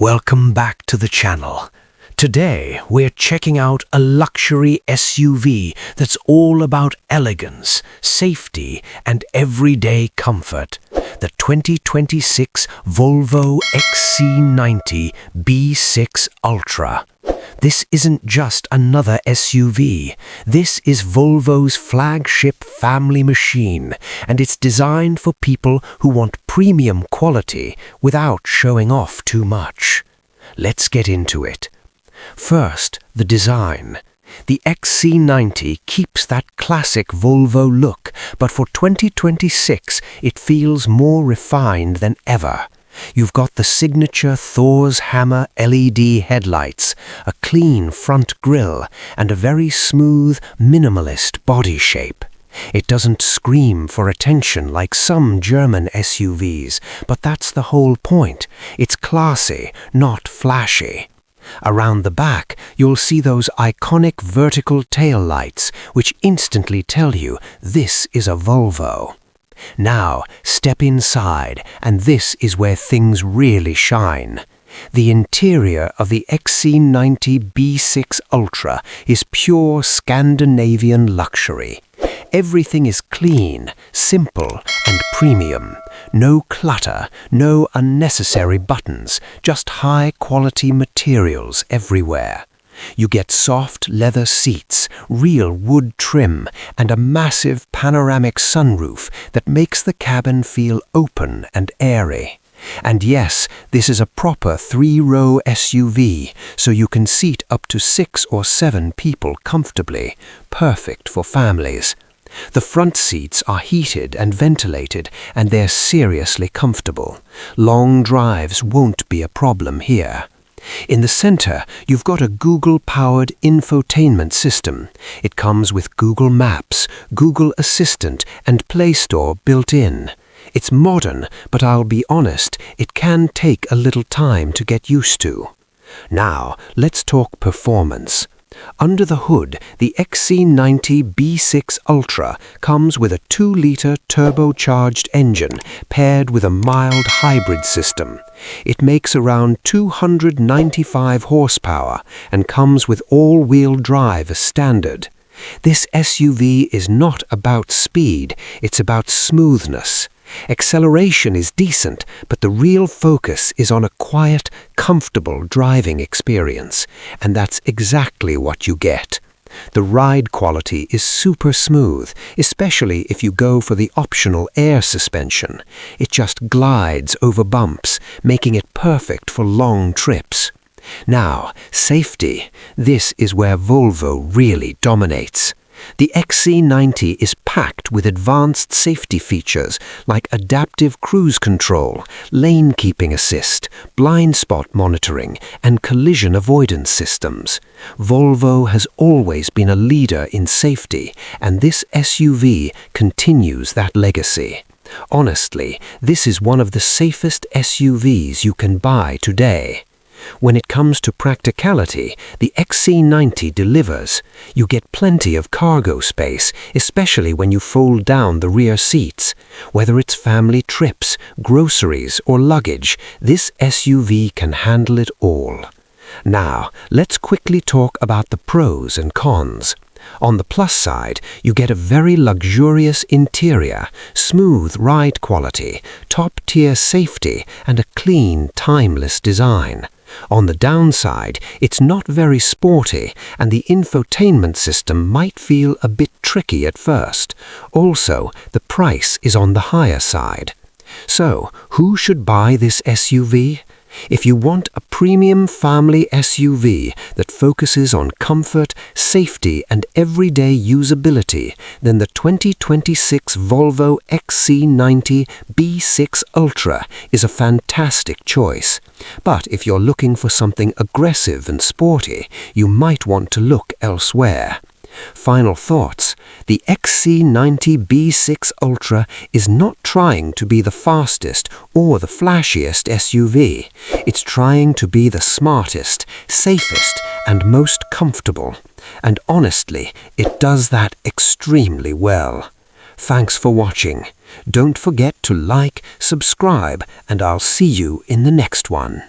Welcome back to the channel. Today we're checking out a luxury SUV that's all about elegance, safety and everyday comfort. The 2026 Volvo XC90 B6 Ultra. This isn't just another SUV. This is Volvo's flagship family machine, and it's designed for people who want premium quality without showing off too much. Let's get into it. First, the design. The XC90 keeps that classic Volvo look, but for 2026 it feels more refined than ever. You've got the signature Thor's Hammer LED headlights, a clean front grille, and a very smooth, minimalist body shape. It doesn't scream for attention like some German SUVs, but that's the whole point. It's classy, not flashy. Around the back, you'll see those iconic vertical tail lights, which instantly tell you this is a Volvo. Now, step inside, and this is where things really shine. The interior of the XC90 B6 Ultra is pure Scandinavian luxury. Everything is clean, simple, and premium. No clutter, no unnecessary buttons, just high-quality materials everywhere. You get soft leather seats, real wood trim, and a massive panoramic sunroof that makes the cabin feel open and airy. And yes, this is a proper 3-row SUV, so you can seat up to 6 or 7 people comfortably, perfect for families. The front seats are heated and ventilated, and they're seriously comfortable. Long drives won't be a problem here. In the center, you've got a Google-powered infotainment system. It comes with Google Maps, Google Assistant, and Play Store built in. It's modern, but I'll be honest, it can take a little time to get used to. Now, let's talk performance. Under the hood, the XC90 B6 Ultra comes with a 2-liter turbocharged engine paired with a mild hybrid system. It makes around 295 horsepower and comes with all-wheel drive as standard. This SUV is not about speed, it's about smoothness. Acceleration is decent, but the real focus is on a quiet, comfortable driving experience, and that's exactly what you get. The ride quality is super smooth, especially if you go for the optional air suspension. It just glides over bumps, making it perfect for long trips. Now, safety. This is where Volvo really dominates. The XC90 is packed with advanced safety features like adaptive cruise control, lane keeping assist, blind spot monitoring, and collision avoidance systems. Volvo has always been a leader in safety, and this SUV continues that legacy. Honestly, this is one of the safest SUVs you can buy today. When it comes to practicality, the XC90 delivers. You get plenty of cargo space, especially when you fold down the rear seats. Whether it's family trips, groceries, or luggage, this SUV can handle it all. Now, let's quickly talk about the pros and cons. On the plus side, you get a very luxurious interior, smooth ride quality, top-tier safety, and a clean, timeless design. On the downside, it's not very sporty, and the infotainment system might feel a bit tricky at first. Also, the price is on the higher side. So, who should buy this SUV? If you want a premium family SUV that focuses on comfort, safety, and everyday usability, then the 2026 Volvo XC90 B6 Ultra is a fantastic choice. But if you're looking for something aggressive and sporty, you might want to look elsewhere. Final thoughts. The XC90 B6 Ultra is not trying to be the fastest or the flashiest SUV. It's trying to be the smartest, safest, and most comfortable. And honestly, it does that extremely well. Thanks for watching. Don't forget to like, subscribe, and I'll see you in the next one.